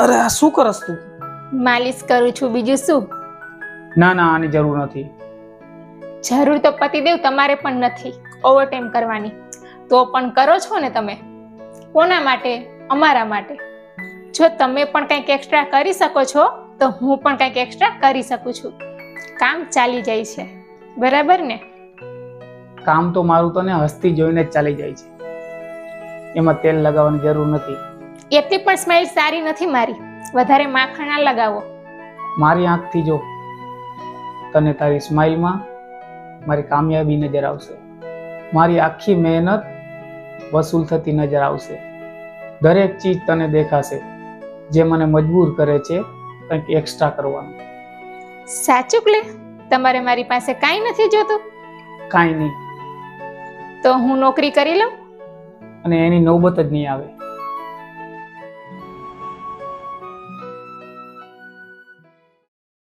અરે આ શું કરસ તું? માલિશ કરું છું, બીજું શું? ના ના, આની જરૂર નથી. જરૂર તો પતિદેવ તમારે પણ નથી ઓવર ટાઈમ કરવાની, તો પણ કરો છો ને તમે. કોના માટે? અમારા માટે. જો તમે પણ કંઈક એક્સ્ટ્રા કરી શકો છો તો હું પણ કંઈક એક્સ્ટ્રા કરી શકું છું. કામ ચાલી જાય છે, બરાબર ને? કામ તો મારું તને હસતી જોઈને જ ચાલી જાય છે, એમાં તેલ લગાવવાની જરૂર નથી. એટલી પણ સ્માઈલ સારી નથી મારી, વધારે માખણ ના લગાવો. મારી આંખથી જો, તને તારી સ્માઇલમાં મારી કામયાબી નજર આવશે, મારી આખી મહેનત વસૂલ થતી નજર આવશે. દરેક ચીજ તને દેખાશે જે મને મજબૂર કરે છે કંઈક એક્સ્ટ્રા કરવાનું. સાચું કે તમારે મારી પાસે કાંઈ નથી જોતું? કાંઈ નહીં. તો હું નોકરી કરી લઉં? અને એની નૌબત જ નહીં આવે.